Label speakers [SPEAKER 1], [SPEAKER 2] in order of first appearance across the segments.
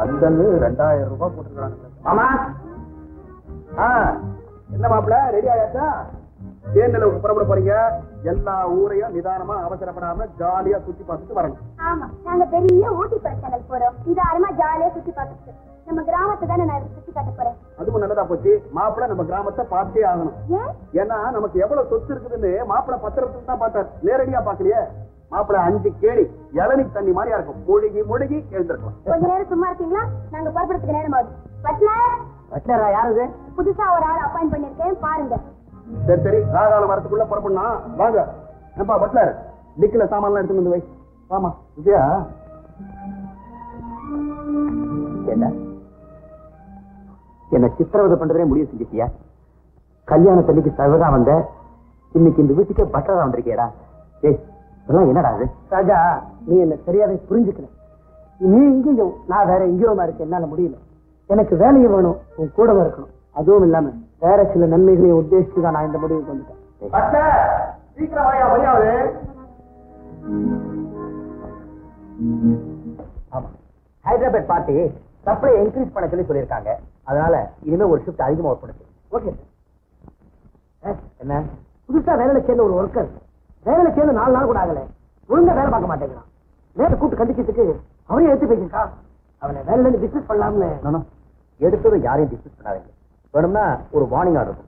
[SPEAKER 1] பந்தன்னு 2000 ரூபாய் போட்டுருக்காங்க. ஆமா என்ன மாப்பிள்ள ரெடி ஆயாச்சா? தேர்தலுக்கு புறப்பட போறீங்க. எல்லா ஊரையும் நிதானமா அவசரப்படாம ஜாலியா சுத்தி பார்த்துட்டு வரணும்.
[SPEAKER 2] ஆமா, நாங்க பெரிய ஊட்டி கொடைக்கானல் போறோம். நிதானமா ஜாலியா சுத்தி பார்த்துட்டு நம்ம கிராமத்தை தானே நான் சுத்தி காட்ட போறேன்.
[SPEAKER 1] அதுவும் நல்லதா போச்சு. மாப்பிள்ள நம்ம கிராமத்தை பார்த்தே ஆகணும். ஏன்னா நமக்கு எவ்வளவு சொத்து இருக்குதுன்னு மாப்பிள்ள பத்திரத்துக்கு தான் பார்த்தார், நேரடியா பாக்கலையே. மாப்பிள்ள 5 கேடி இளநீ தண்ணி மாதிரியா இருக்கும். முழுகி முழுகி எழுந்திருக்கலாம்.
[SPEAKER 2] கொஞ்ச நேரம் சும்மா இருக்கீங்களா? நாங்க புறப்படுறதுக்கு நேரம் ஆகுது.
[SPEAKER 1] பட்லரா யாரு?
[SPEAKER 2] புதுசா ஒரு ஆள் அப்பாயிண்ட் பண்ணிருக்கேன், பாருங்க.
[SPEAKER 1] சரி சரி, ராகாலம் வரத்துக்குள்ள புறப்படணும். வாங்க. ஏப்பா பட்லர், டிக்கில சாமான்லாம் எடுத்து வந்து வை. ஆமா விஜயா. என்ன சித்திரவதை பண்றதே முடிவு செஞ்சுட்டியா? கல்யாணத்தன்னைக்கு சர்வதா வந்த, இன்னைக்கு இந்த வீட்டுக்கே பட்டரா வந்திருக்கியடா. ஏய் இதெல்லாம் என்னடா இது? ராஜா, நீ என்ன சரியாவே புரிஞ்சுக்கல. நீ இங்கேயும் நான் வேற எங்கேயோமா இருக்கு. என்னால முடியல. எனக்கு வேலையும் வேணும், உன் கூட இருக்கணும். அதுவும் இல்லாம வேற சில நன்மைகளையும் உத்தேசிச்சுதான் நான் இந்த முடிவுக்கு வந்துட்டேன். ஹைதராபாத் பார்ட்டி சப்ளை இன்க்ரீஸ் பண்ண சொல்லி சொல்லியிருக்காங்க. அதனால இனிமே ஒரு ஷிஃப்ட் அதிகமா ஒர்க் பண்ணுது. ஓகே என்ன புதுசா வேலையில சேர்ந்த ஒரு ஒர்க்கர் வேலையில சேர்ந்து 4 நாள் கூட ஆகல, ஒழுங்கா வேலை பார்க்க மாட்டேங்கிறான். வேலை கூட்டு கண்டிக்கிறதுக்கு அவரையும் எடுத்து போய்க்கா. அவனை வேலையில இருந்து டிஸ்மிஸ் பண்ணலாம்னு. எடுத்தது யாரையும் டிஸ்மிஸ் பண்ணாதீங்க. வேணும்னா ஒரு வார்னிங் ஆர்டர்.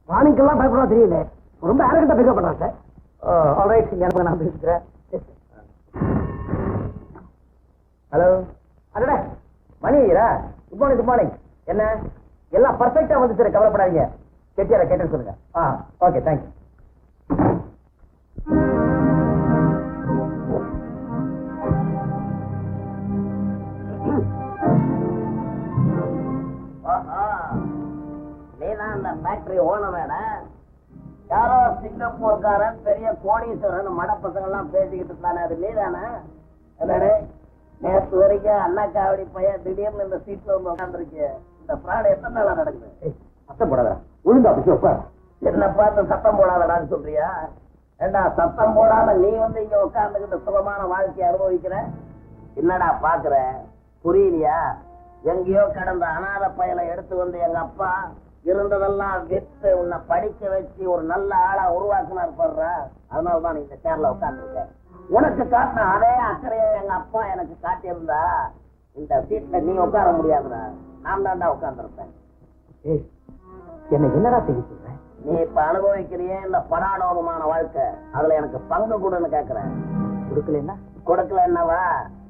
[SPEAKER 1] வார்னிங்கெல்லாம் பயப்படா தெரியல, ரொம்ப அரகண்டா பிக்கப் பண்றான் சார். ஆல்ரைட், எனக்கு நான் பேசுகிறேன். ஹலோ அடடே மணி ஐயரா, குட் மார்னிங். Good morning. என்ன எல்லாம் பர்ஃபெக்டா வந்து சார், கவலைப்படாதீங்க. கேட்டியாரா? கேட்டேன்னு சொல்லுங்க. Okay thank you.
[SPEAKER 3] நீதான் அந்த ஃபேக்டரி ஓனர். யாரோ சிங்கப்பூர்காரன் பெரிய கோடீஸ்வரன் மட பசங்க எல்லாம் பேசிக்கிட்டு இருந்தானே, அது நீதானே? என்னடே நேற்று வரைக்கும் அண்ணா காவடி பையன் திடீர்னு இந்த சீட்ல வந்து உட்காந்துருக்கு. இந்த ஃப்ராட் எத்தனை நாளா நடக்குது?
[SPEAKER 1] சத்தம் போடாத, ஒழுங்கா பேசுவா.
[SPEAKER 3] என்ன பார்த்து சத்தம் போடாதடான்னு சொல்றியா? ஏண்டா சத்தம் போடாம நீ வந்து இங்க உட்காந்துக்கிட்டு சுகமான வாழ்க்கையை அனுபவிக்கிற? என்னடா பாக்குற? புரியலையா? எங்கேயோ கடந்த அனாத பயலை எடுத்து வந்து எங்க அப்பா இருந்ததெல்லாம் வித்து உன்னை படிக்க வச்சு ஒரு நல்ல ஆளா உருவாக்குனார் படுற. அதனாலதான் நீ இந்த சேர்ல உட்காந்துருக்க. உனக்கு காட்டின அதே அக்கறையை எங்க அப்பா எனக்கு காட்டியிருந்தா இந்த சீட்ல நீ உட்கார முடியாதுடா. நான் தான்டா உட்கார்ந்துருப்பேன்.
[SPEAKER 1] என்ன என்னடா செய்ய சொல்ற?
[SPEAKER 3] நீ இப்ப அனுபவிக்கிறியே இந்த படாடோபமான வாழ்க்கை, அதுல எனக்கு பங்கு கொடுன்னு கேக்குறேன்.
[SPEAKER 1] கொடுக்கலன்னா?
[SPEAKER 3] கொடுக்கல என்னவா?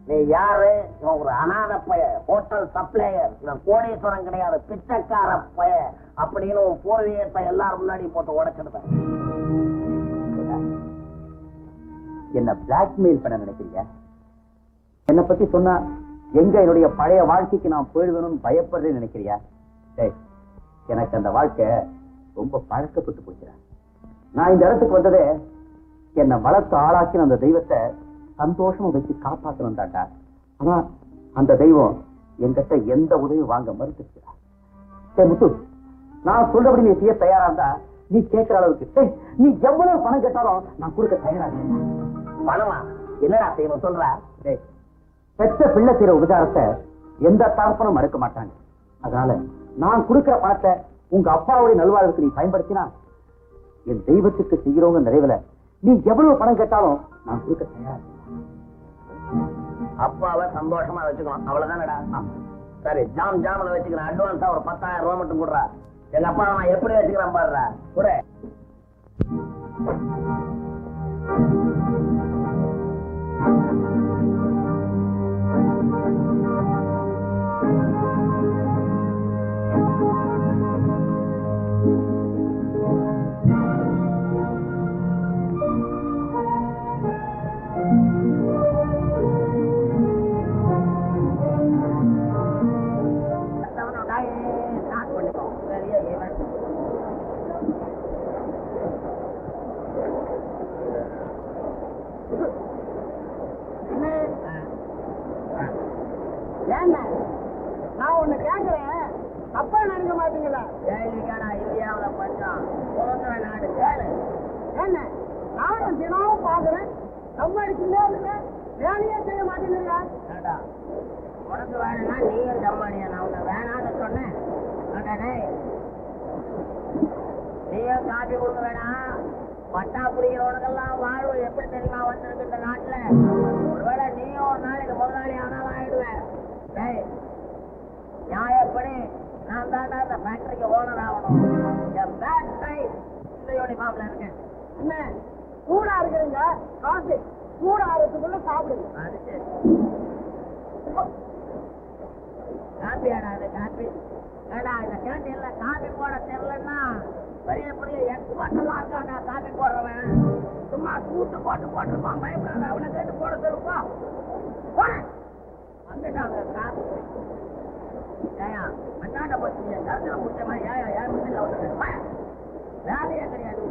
[SPEAKER 3] நீ யாரு? இவன் ஒரு அனாத பய, ஹோட்டல் சப்ளையர். இவன் கோடீஸ்வரன் கிடையாது, பிச்சைக்கார பய அப்படின்னு உன் பூர்வீகத்தை எல்லாரும் முன்னாடி போட்டு உடைச்சிடுவேன்.
[SPEAKER 1] என்ன பிளாக்மெயில் பண்ண நினைக்கிறீங்க? என்னை பத்தி சொன்னா எங்க என்னுடைய பழைய வாழ்க்கைக்கு நான் போயிடுவேணும்னு பயப்படுறேன்னு நினைக்கிறியா? எனக்கு அந்த வாழ்க்கை ரொம்ப பழக்கப்பட்டு போச்சுறேன். நான் இந்த இடத்துக்கு வந்ததே என்னை வளர்த்து ஆளாக்கின அந்த தெய்வத்தை சந்தோஷமா வச்சு காப்பாற்றணும் தாண்டா. ஆனா அந்த தெய்வம் என்கிட்ட எந்த உதவியும் வாங்க மறுத்துருக்கிறா. சரி முத்து, நான் சொல்றபடி நீ செய்ய தயாரா இருந்தா நீ கேட்கிற அளவுக்கு நீ எவ்வளவு பணம் கேட்டாலும் நான் கொடுக்க தயாரா இருக்கேன்.
[SPEAKER 3] பணமா? என்னடா செய்யணும் சொல்ற?
[SPEAKER 1] பெற்ற பிள்ளை செய்யற உபச்சாரத்தை எந்த தரப்பனும் மறுக்க மாட்டாங்க. அதனால நான் கொடுக்கிற பணத்தை உங்க அப்பாவுடைய நல்வாழ்வுக்கு நீ பயன்படுத்தினா என் தெய்வத்துக்கு செய்கிறவங்க நிறைவுல நீ எவ்வளவு பணம் கேட்டாலும் நான் கொடுக்க தயாரா.
[SPEAKER 3] அப்பாவை சந்தோஷமா வச்சுக்கணும், அவ்வளவுதானடா? சரி, ஜாம் ஜாம்ல வச்சுக்கிறேன். அட்வான்ஸா ஒரு 10,000 ரூபாய் மட்டும் கொடுறா. எங்க அப்பா நான் எப்படி வச்சுக்கிறேன் பாடுறா கூட. நான் ஒண்ணு கேக்குறேன், தப்பா நினைக்க மாட்டீங்களா? இந்தியாவில பஞ்சம் சுதந்திர நாடு கேளு. என்ன நானும் தினமும் பாக்குறேன், சம்பாதிச்சுட்டே இருக்கேன், வேலையே செய்ய மாட்டேங்கிறீங்க. உனக்கு வேணும்னா நீயும் ஜம்மாடியா, நான் உன்னை வேணான்னு சொன்னேன். அடடே, நீயும் காப்பி கொடுக்க வேணாம். பட்டா பிடிக்கிறவனுக்கெல்லாம் வாழ்வு எப்படி தெரியுமா வந்திருக்கு இந்த நாட்டுல. ஒருவேளை நீயும் ஒரு நாளைக்கு முதலாளி ஆனாலும் ஆயிடுவேன். டேய், நியாயப்படி நான் தான் இந்த ஃபேக்டரிக்கு ஓனர் ஆகணும். என் பேட் சைட் இந்த யூனிஃபார்ம்ல இருக்கேன். என்ன
[SPEAKER 2] சூடா இருக்குதுங்க, காசு சூடா இருக்குதுன்னு சாப்பிடுங்க.
[SPEAKER 3] அது சரி. காப்பியாடா அது காப்பி. ஏடா இந்த கேண்டீன்ல காப்பி போட தெரியலன்னா பெரிய பெரிய எக்ஸ்பர்ட்லாம் இருக்காங்க காப்பி போடுறவன். சும்மா கூட்டு போட்டுருப்பான். பயப்படாத, அவனை கேட்டு போட சொல்லுப்பா. வந்துட்டாங்க காப்பி. ஏயா அண்ணாண்ட பத்தி கருத்துல முடிச்ச மாதிரி ஏயா ஏன் மிஷின்ல வந்து வேலையே கிடையாது.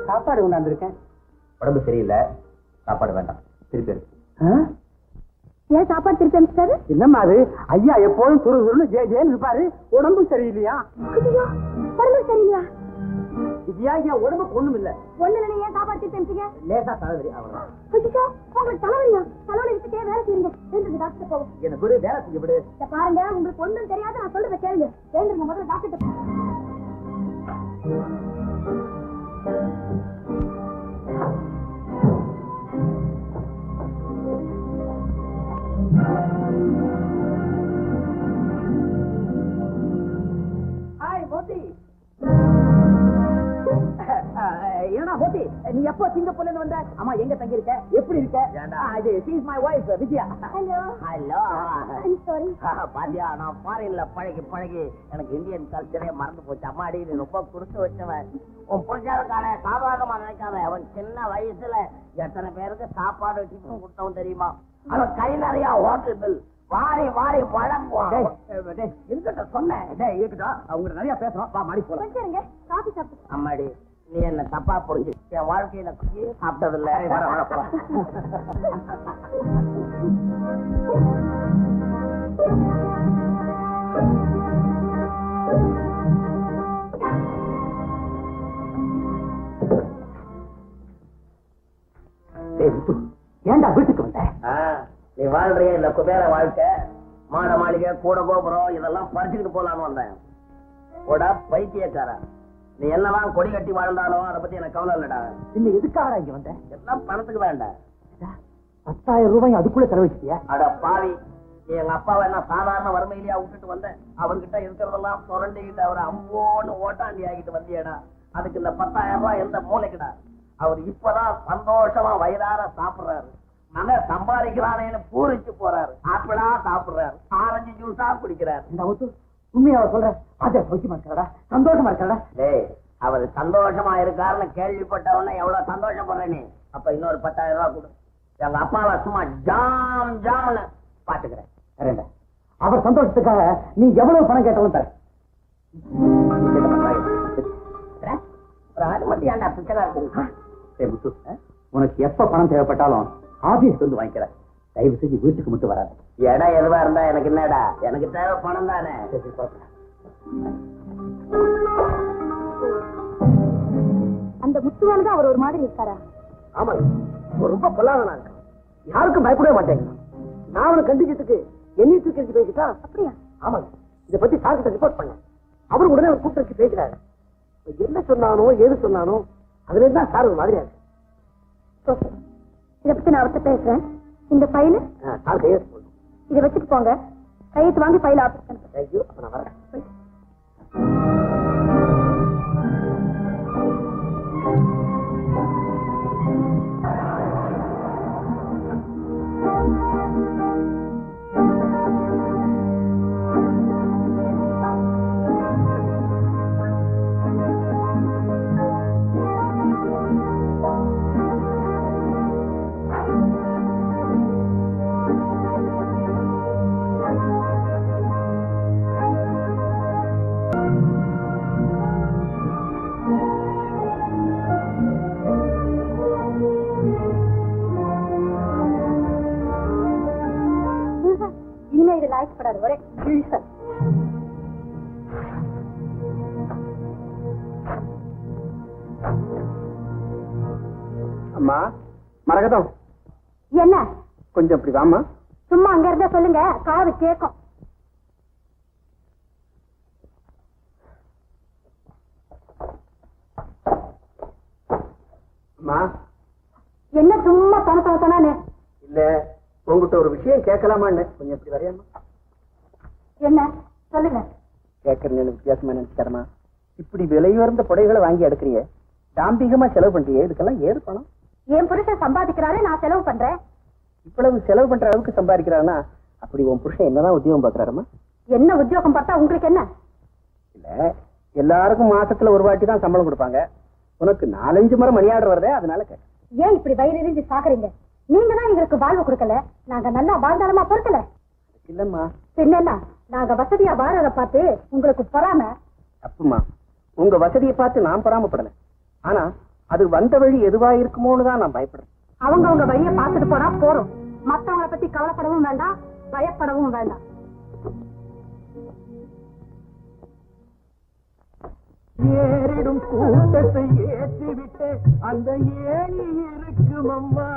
[SPEAKER 1] சாப்பாடு கொண்டாந்துருக்கேன். உடம்பு சரியில்லை, சாப்பாடு வேண்டாம், திருப்பி இருக்கு.
[SPEAKER 2] ஏன் சாப்பாடு திருப்பி அனுப்பிச்சாரு?
[SPEAKER 1] என்னம்மா அது? ஐயா எப்போதும் சுறு சுருன்னு ஜேன்னு இருப்பாரு, உடம்பு சரியில்லையா?
[SPEAKER 2] உடம்பு சரியில்லையா?
[SPEAKER 1] இது ஏன் உடம்புக்கு ஒண்ணும் இல்ல.
[SPEAKER 2] ஒண்ணு இல்ல, ஏன் சாப்பாடு திருப்பி அனுப்பிச்சீங்க?
[SPEAKER 1] லேசா தலைவலி அவ்வளவுதான்.
[SPEAKER 2] உங்களுக்கு தலைவலியா? தலைவலி எடுத்துட்டே வேலை செய்யுங்க. எழுந்துருங்க, டாக்டர் போகும்.
[SPEAKER 1] என்ன விடு, வேலை செய்ய விடு.
[SPEAKER 2] பாருங்க, உங்களுக்கு ஒண்ணும் தெரியாது, நான் சொல்றத கேளுங்க. எழுந்துருங்க, முதல்ல டாக்டர்.
[SPEAKER 1] ஏன்னா ஹோட்டி, நீ எப்போ சிங்கப்பூர்ல இருந்து வந்த? அம்மா எங்க தங்கி இருக்க, எப்படி இருக்க? இது she is my wife Vijaya.
[SPEAKER 2] Hello
[SPEAKER 3] hello.
[SPEAKER 2] I'm sorry.
[SPEAKER 3] பாத்தியா, நான் ஃபாரின்ல பழகி எனக்கு இந்தியன் கல்ச்சரே மறந்து போச்சு. அம்மாடி, நீ ரொம்ப குடுத்து வச்சவன். உன் புரிஞ்சாருக்கான சாதாரணமா நினைக்காத. அவன் சின்ன வயசுல எத்தனை பேருக்கு சாப்பாடு டிஃபன் கொடுத்தவன் தெரியுமா? அவன் கை நிறைய ஹோட்டல் பில் வாரி வாரி வழங்குவான்.
[SPEAKER 1] இருக்கட்ட சொன்னேன், இருக்கட்டும், அவங்க நிறைய பேசுறோம், வா மாடி போலாம்.
[SPEAKER 2] கொஞ்சம் இருங்க, காபி சாப்பிட்டு.
[SPEAKER 3] அம்மாடி, நீ என்ன தப்பா புரிஞ்சு. என் வாழ்க்கையில சாப்பிட்டதில்ல.
[SPEAKER 1] வர வர போலாம். ஏண்டா வீட்டுக்கு வந்த?
[SPEAKER 3] நீ வாழ்றிய இந்த குபேர வாழ்க்கை, மாட மாளிகை, கூட கோபுரம் இதெல்லாம் பறிச்சுக்கிட்டு போலான்னு வந்தேன். கூட பைத்தியக்கார, நீ என்னதான் கொடி கட்டி வாழ்ந்தாலும் அதை பத்தி எனக்கு கவலை இல்லடா.
[SPEAKER 1] இன்னும் எதுக்காக இங்க வந்த?
[SPEAKER 3] எல்லாம் பணத்துக்கு வேண்டாம்.
[SPEAKER 1] 10,000 ரூபாய் அதுக்குள்ள செலவழிச்சியா?
[SPEAKER 3] அட பாவி, நீ எங்க அப்பாவை என்ன சாதாரண வறுமையிலேயே விட்டுட்டு வந்தேன். அவர்கிட்ட இருக்கிறதெல்லாம் சுரண்டிக்கிட்டு அவரை அம்போன்னு ஓட்டாண்டி ஆகிட்டு வந்தியடா. அதுக்கு இந்த 10,000 ரூபாய் எந்த மூளைக்குடா? அவர் இப்பதான் சந்தோஷமா வயிறார சாப்பிடுறாரு. மகன் சம்பாதிக்கிறானேன்னு பூரிச்சு போறாரு. ஆப்பிளா சாப்பிடுறாரு, ஆரஞ்சு ஜூஸா குடிக்கிறாரு.
[SPEAKER 1] இந்த உண்மையா சொல்ற? அதை பொய்க்குமா இருக்கா? சந்தோஷமா இருக்கா?
[SPEAKER 3] டேய், அவர் சந்தோஷமா இருக்காருன்னு கேள்விப்பட்டவன எவ்வளவு சந்தோஷப்படுற நீ. அப்ப இன்னொரு 10,000 ரூபாய் கொடு. எங்க அப்பாவை சும்மா ஜாம் ஜாம்னு பாத்துக்கிறேன்.
[SPEAKER 1] அவர் சந்தோஷத்துக்காக நீ எவ்வளவு பணம் கேட்டாலும் தர.
[SPEAKER 3] ஒரு ஆறு மட்டும் ஏன்டா பிச்சைக்கா இருக்கு?
[SPEAKER 1] உனக்கு எப்ப பணம் தேவைப்பட்டாலும் ஆபீஸ்க்கு வந்து வாங்கிக்கிறேன். தயவு செஞ்சு வீட்டுக்கு மட்டும் வராது.
[SPEAKER 3] இடம் எதுவா இருந்தா எனக்கு என்னடா, எனக்கு தேவை பணம் தானே.
[SPEAKER 2] அந்த முத்துவானதான் அவர் ஒரு மாதிரி இருக்காரா?
[SPEAKER 1] ஆமாங்க, ரொம்ப பொல்லாதனா இருக்க. யாருக்கும் பயப்படவே மாட்டேங்க. நான் அவனை கண்டிக்கிறதுக்கு என்னைக்கு கழிச்சு பேசிட்டா.
[SPEAKER 2] அப்படியா?
[SPEAKER 1] ஆமாங்க, இதை பத்தி சார்கிட்ட ரிப்போர்ட் பண்ண. அவரு உடனே ஒரு கூப்பிட்டு வச்சு பேசுறாரு. என்ன சொன்னானோ ஏது சொன்னானோ அதுல இருந்தா சார் ஒரு மாதிரியா இருக்கு.
[SPEAKER 2] இதை பத்தி நான் அவர்கிட்ட பேசுறேன். இந்த ஃபைலு
[SPEAKER 1] சார் கையெழுத்து போடணும்.
[SPEAKER 2] இதை வச்சுட்டு போங்க. கையெழுத்து வாங்கி ஃபைல் ஆஃபீஸ்.
[SPEAKER 1] தேங்க்யூ, அப்ப நான் வரேன்.
[SPEAKER 2] Thank you.
[SPEAKER 3] 「
[SPEAKER 1] அம்மா மரகதம்,
[SPEAKER 2] என்ன
[SPEAKER 1] கொஞ்சம் இப்படி வாமா.
[SPEAKER 2] சும்மா அங்க இருந்தா சொல்லுங்க, காது கேட்கும்.
[SPEAKER 1] அம்மா.
[SPEAKER 2] என்ன சும்மா சொன்னானே?
[SPEAKER 1] இல்ல, உங்ககிட்ட ஒரு விஷயம் கேட்கலாமான்னு. கொஞ்சம் இப்படி வரையாமா.
[SPEAKER 2] என்ன சொல்லுங்க.
[SPEAKER 1] கேட்கறேன்னு வித்தியாசமா நினைச்சுக்கிறமா. இப்படி விலை உயர்ந்த புடைகளை வாங்கி எடுக்கிறீங்க, தாம்பிகமா செலவு பண்றீங்க, இதுக்கெல்லாம் ஏது பணம்?
[SPEAKER 2] என் புருஷன் சம்பாதிக்கிறாரு, நான் செலவு பண்றேன்.
[SPEAKER 1] இவ்வளவு செலவு பண்ற அளவுக்கு சம்பாதிக்கிறாருன்னா அப்படி உன் புருஷன் என்னதான் உத்தியோகம் பாக்குறாருமா?
[SPEAKER 2] என்ன உத்தியோகம் பார்த்தா உங்களுக்கு என்ன?
[SPEAKER 1] இல்ல, எல்லாருக்கும் மாசத்துல ஒரு வாட்டி தான் சம்பளம் கொடுப்பாங்க, உனக்கு 4-5 முறை மணி ஆர்டர் வருதே, அதனால கேட்டேன்.
[SPEAKER 2] ஏன் இப்படி வயிறு எரிஞ்சு சாக்குறீங்க? நீங்க தான் எங்களுக்கு வாழ்வு கொடுக்கல, நாங்க நல்லா வாழ்ந்தாலுமா பொறுக்கல.
[SPEAKER 1] இல்லம்மா.
[SPEAKER 2] பின்னா நாங்க வசதியா வாழறத பார்த்து உங்களுக்கு பொறாம?
[SPEAKER 1] தப்புமா, உங்க வசதியை பார்த்து நான் பொறாமப்படல, ஆனா அது வந்த வழி எதுவா இருக்குமோன்னு தான் நான் பயப்படுறேன்.
[SPEAKER 2] அவங்க வழியை பார்த்துட்டு போனா போறோம், மத்தவங்களை பத்தி கவலைப்படவும் வேண்டாம், பயப்படவும் வேண்டாம்.
[SPEAKER 4] ஏறிடும் கூட்டத்தை ஏற்றிவிட்டு அந்த ஏணி இருக்கும் அம்மா,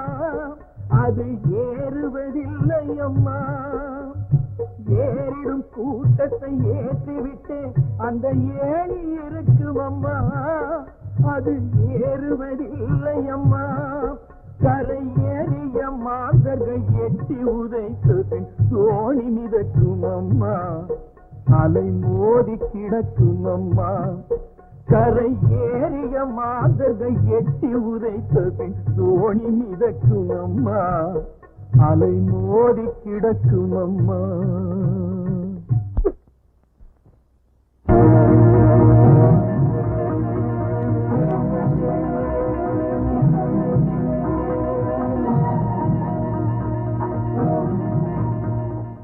[SPEAKER 4] அது ஏறுவதில்லை அம்மா. ஏறிடும் கூட்டத்தை ஏற்றிவிட்டு அந்த ஏணி இருக்கும் அம்மா, அது ஏறுவதில்லை அம்மா. கரை ஏறிய மாந்தர்கள் எட்டி உதைத்து பின் தோணி மிதக்கும் அம்மா, அலை மோதி கிடக்கும் அம்மா. கரை ஏறிய மாந்தர்கள் எட்டி உதைத்து பின் தோணி மிதக்கும் அம்மா, அலை மோதி கிடக்கும் அம்மா.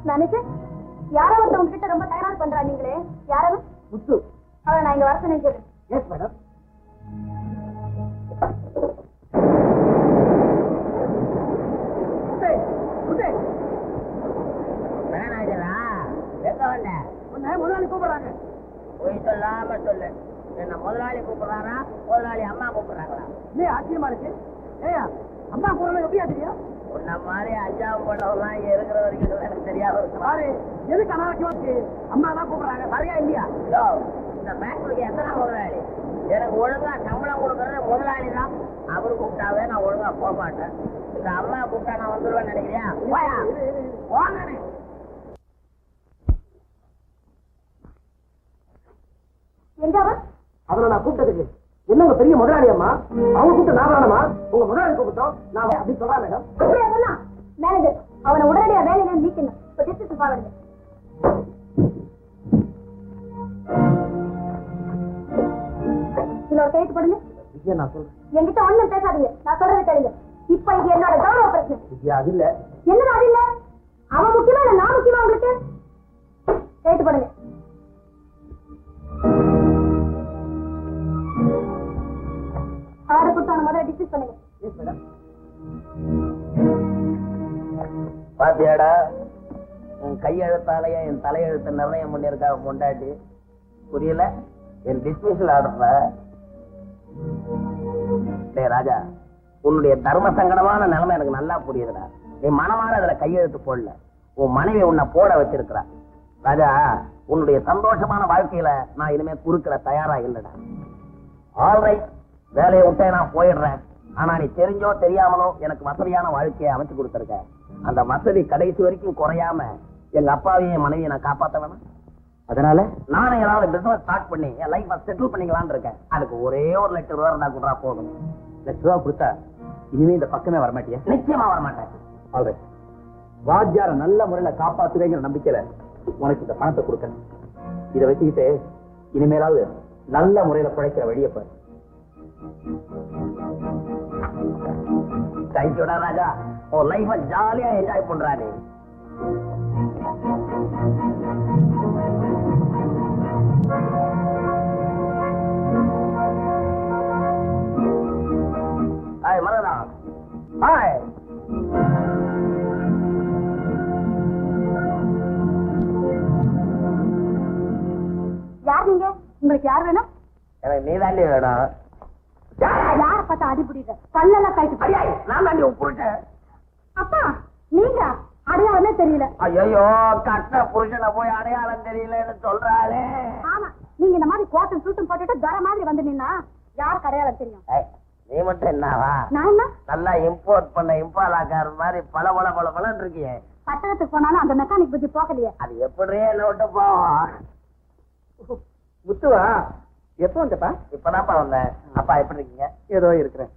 [SPEAKER 2] மேனேஜர், யாரோ ஒருத்தவங்க கிட்ட ரொம்ப தகராறு பண்றா நீங்களே, யாரவன்?
[SPEAKER 1] முத்து.
[SPEAKER 2] அவளை நான் இங்க வர சொன்னேன்.
[SPEAKER 1] Yes madam.
[SPEAKER 3] மேனேஜரா எங்க வந்த?
[SPEAKER 1] முதலாளி கூப்பிடுறாங்க.
[SPEAKER 3] போய் சொல்லாம சொல்லு. என்ன முதலாளி கூப்பிடுறாரா, முதலாளி அம்மா கூப்பிடுறாங்களா?
[SPEAKER 1] இல்லையா, ஆச்சரியமா இருக்கு. ஏயா, அம்மா கூப்பிடுறது எப்படியா தெரியும்?
[SPEAKER 3] உன்ன மாதிரி அஞ்சாவது போட்டவெல்லாம் இங்க இருக்கிற வரைக்கும் எனக்கு தெரியாம இருக்கு.
[SPEAKER 1] எதுக்கு அனாவசியமாச்சு? அம்மா தான் கூப்பிடுறாங்க, சரியா இல்லையா?
[SPEAKER 3] இந்த ஃபேக்டரிக்கு எத்தனை முதலாளி? எனக்கு ஒழுங்கா சம்பளம் கொடுக்கறது முதலாளி தான். அவரு கூப்பிட்டாவே நான் ஒழுங்கா போக மாட்டேன். இந்த அம்மா கூப்பிட்டா நான் வந்துருவேன்னு நினைக்கிறியா? போனே.
[SPEAKER 2] எங்க அவன்?
[SPEAKER 1] அவரை நான் கூப்பிட்டதுக்கு என்னங்க பெரிய முதலாளி அம்மா, அவங்க கூப்பிட்டு நான் வரணுமா? உங்க முதலாளி கூப்பிட்டோம் நான் அப்படி சொல்றேன் மேடம்.
[SPEAKER 2] மேனேஜர், அவனை உடனடியா வேலையில நீக்கணும். இன்னொரு கைது போடுங்க.
[SPEAKER 1] நான் சொல்றேன்.
[SPEAKER 2] என்கிட்ட ஒண்ணும் பேசாதீங்க, நான் சொல்றது கேளுங்க. இப்ப இது என்னோட கௌரவ பிரச்சனை.
[SPEAKER 1] அது இல்ல.
[SPEAKER 2] என்னது அது இல்ல? அவன் முக்கியமா இல்ல நான் முக்கியமா உங்களுக்கு? கைது போடுங்க. ஆர்டர் கொடுத்து அவனை முதல்ல டிஸ்மிஸ் பண்ணுங்க.
[SPEAKER 1] Yes madam.
[SPEAKER 3] பாத்தியாடா, உன் கையெழுத்தாலேயே என் தலையெழுத்த நிர்ணயம் பண்ணியிருக்கா பொண்டாட்டி. புரியல? என் டிஸ்மிஷல் ஆர்டர்ல. டேய் ராஜா, உன்னுடைய தர்ம சங்கடமான நிலைமை எனக்கு நல்லா புரியுதுடா. நீ மனமாற அதுல கையெழுத்து போடல, உன் மனைவி உன்னை போட வச்சிருக்கிறா. ராஜா, உன்னுடைய சந்தோஷமான வாழ்க்கையில நான் இனிமே குறுக்கிற தயாரா இல்லடா. ஆல்ரைட், வேலையை விட்டே நான் போயிடுறேன். ஆனா நீ தெரிஞ்சோ தெரியாமலோ எனக்கு வசதியான வாழ்க்கையை அமைச்சு கொடுத்துருக்க. அந்த வசதி கடைசி வரைக்கும் குறையாம எங்க அப்பாவையும் என் மனைவியை நான் காப்பாத்த வேணாம். அதனால நானும் ஏதாவது பிசினஸ் ஸ்டார்ட் பண்ணி என் லைஃப் செட்டில் பண்ணிக்கலான்னு இருக்கேன். அதுக்கு ஒரே ஒரு ₹1,00,000 இருந்தா கூட போதும். ₹1,00,000 கொடுத்தா இனிமே இந்த பக்கமே வரமாட்டியா? நிச்சயமா வரமாட்டேன். ஆல்ரைட், வாத்தியார நல்ல முறையில காப்பாத்துவேங்கிற நம்பிக்கையில உனக்கு இந்த பணத்தை கொடுக்கணும். இதை வச்சுக்கிட்டு இனிமேலாவது நல்ல முறையில பிழைக்கிற வழியை பாரு. தேங்க்யூடா ராஜா, உன் லைஃப ஜாலியா என்ஜாய் பண்றானே. ஹாய் மலரா. ஹாய்.
[SPEAKER 2] யார் நீங்க? உங்களுக்கு யார் வேணும்?
[SPEAKER 3] எனக்கு நீ தாண்டி வேணும்.
[SPEAKER 2] யார பார்த்தா அடிபுடிங்க பல்லெல்லாம் கைட்டு
[SPEAKER 3] ஐயா நான் தாண்டி புருஷன்.
[SPEAKER 2] அப்பா நீங்க அடையாளமே தெரியல.
[SPEAKER 3] ஐயோ கட்ட புருஷனை போய் அடையாளம் தெரியலன்னு சொல்றாளே.
[SPEAKER 2] ஆமா நீங்க இந்த மாதிரி கோட்டும் சூட்டும் போட்டுட்டு தர மாதிரி வந்து நின்னா யாருக்கு அடையாளம் தெரியும்?
[SPEAKER 3] நீ மட்டும் என்னவா
[SPEAKER 2] நான் என்ன
[SPEAKER 3] நல்லா இம்போர்ட் பண்ண இம்பாலாக்கார மாதிரி பல பல பல பலன்னு இருக்கியே.
[SPEAKER 2] பட்டணத்துக்கு போனாலும் அந்த மெக்கானிக் புத்தி போகலையே.
[SPEAKER 3] அது எப்படியே என்ன விட்டு போவோம்.
[SPEAKER 1] முத்துவா எப்போ வந்தப்பா?
[SPEAKER 3] இப்பதான்ப்பா வந்தேன். அப்பா எப்படி இருக்கீங்க?
[SPEAKER 1] ஏதோ இருக்கிறேன்.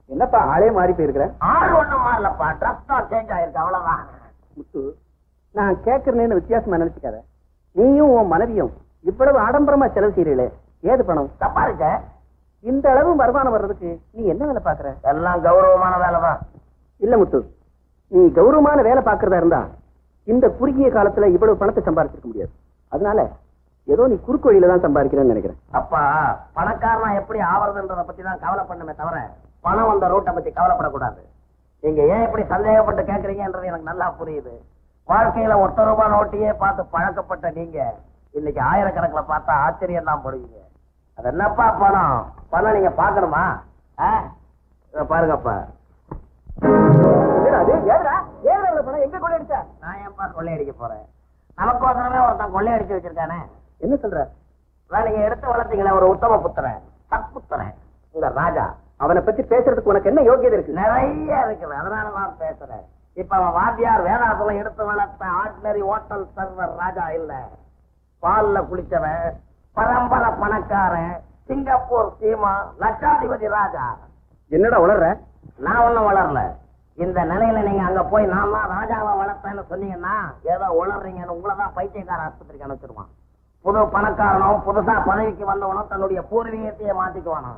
[SPEAKER 1] என்னப்பா ஆளே மாறி போயிருக்கிறேன்?
[SPEAKER 3] ஆள் ஒண்ணும் மாறலப்பா, ட்ரெஸ் தான் சேஞ்ச் ஆயிருக்கு அவ்வளவுதான்.
[SPEAKER 1] முத்து, நான் கேட்கறேன்னு வித்தியாசமா நினைச்சுக்காத. நீயும் உன் மனைவியும் இவ்வளவு ஆடம்பரமா செலவு செய்யறீங்களே, ஏது பணம்?
[SPEAKER 3] தப்பா இருக்க.
[SPEAKER 1] இந்த அளவு வருமானம் வர்றதுக்கு நீ என்ன வேலை பாக்குற?
[SPEAKER 3] எல்லாம் கௌரவமான வேலைதான்.
[SPEAKER 1] இல்ல முத்து, நீ கௌரவமான வேலை பாக்குறதா இருந்தா இந்த குறுகிய காலத்துல இவ்வளவு பணத்தை சம்பாதிச்சிருக்க முடியாது. அதனால ஏதோ நீ குறுக்கு வழியில தான் சம்பாதிக்கிறேன்னு நினைக்கிறேன்.
[SPEAKER 3] அப்பா பணக்காரனா எப்படி ஆவறதுன்றத பத்தி தான் கவலை பண்ணுமே தவிர பணம் வந்த ரூட்டை பத்தி கவலைப்படக்கூடாது. நீங்க ஏன் இப்படி சந்தேகப்பட்டு கேட்கறீங்கன்றது எனக்கு நல்லா புரியுது. வாழ்க்கையில ₹1 நோட்டையே பார்த்து பழக்கப்பட்ட நீங்க இன்னைக்கு ஆயிரக்கணக்கில் பார்த்தா ஆச்சரியம் தான் படுவீங்க. அது என்னப்பா பணம்? பணம் நீங்க பாக்கணுமா? பாருங்கப்பா.
[SPEAKER 1] எங்க கொள்ளையடிச்ச?
[SPEAKER 3] நான் ஏன்பா கொள்ளையடிக்க போறேன்? நமக்கோசரமே ஒருத்தன் கொள்ளையடிச்சு வச்சிருக்கானே.
[SPEAKER 1] என்ன சொல்ற?
[SPEAKER 3] நீங்க எடுத்து வளர்த்தீங்களே ஒரு உத்தம புத்திரன், சத்புத்திரன், உங்க ராஜா.
[SPEAKER 1] அவனை பத்தி பேசுறதுக்கு உனக்கு என்ன யோகியதை இருக்கு?
[SPEAKER 3] நிறைய இருக்குது, அதனால நான் பேசுறேன். இப்ப அவன் வாத்தியார் வேதாத்துல எடுத்து வளர்த்த ஆர்டினரி ஹோட்டல் சர்வர் ராஜா இல்ல. பால்ல குளிச்சவன், பரம்பரை பணக்காரன், சிங்கப்பூர் சீமா, லட்சாதிபதி ராஜா.
[SPEAKER 1] என்னடா உளர்ற?
[SPEAKER 3] நான் ஒண்ணும் வளரல. இந்த நிலையில நீங்க அங்க போய் நான் தான் ராஜாவை வளர்த்தேன்னு சொன்னீங்கன்னா ஏதோ உளறீங்கன்னு உங்களதான் பைத்தியக்கார ஆஸ்பத்திரிக்கு அனுப்பிச்சிருவான். புது பணக்காரனும் புதுசா பதவிக்கு வந்தவனும் தன்னுடைய பூர்வீகத்தையே மாத்திக்குவானோ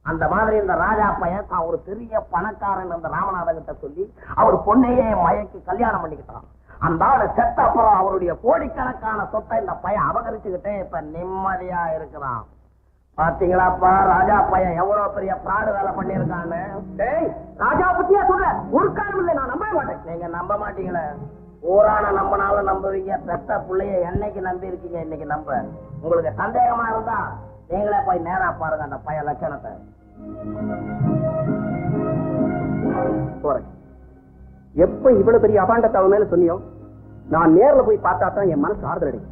[SPEAKER 3] அந்த மாதிரி இந்த ராஜா பையன் தான் ஒரு பெரிய பணக்காரன் அந்த ராமநாதன் கிட்ட சொல்லி அவர் பொண்ணையே மயக்கி கல்யாணம் பண்ணிக்கிட்டான். அந்த ஆளு செத்த அப்புறம் அவருடைய கோடிக்கணக்கான சொத்தை இந்த பையன் அபகரிச்சுக்கிட்டே இப்ப நிம்மதியா இருக்கிறான். பாத்தீங்களாப்பா ராஜா பையன் எவ்வளவு பெரிய பிராடு வேலை பண்ணிருக்கான்னு.
[SPEAKER 1] ராஜா பத்தியா சொல்ற? ஒரு காரணம் இல்லை, நான் நம்பவே மாட்டேன்.
[SPEAKER 3] நீங்க நம்ப மாட்டீங்களே. ஊரான நம்பினாலும் நம்புவீங்க, பெத்த பிள்ளைய என்னைக்கு நம்பி இருக்கீங்க இன்னைக்கு நம்ப. உங்களுக்கு சந்தேகமா இருந்தா நீங்களே போய் நேரா பாருங்க அந்த பையன் லட்சணத்தை.
[SPEAKER 1] போறேன். எப்ப இவ்வளவு பெரிய அபாண்டத்தை அவன் மேல சொன்னியோ நான் நேர்ல போய் பார்த்தா தான் என் மனசு ஆறுதல் அடையும்.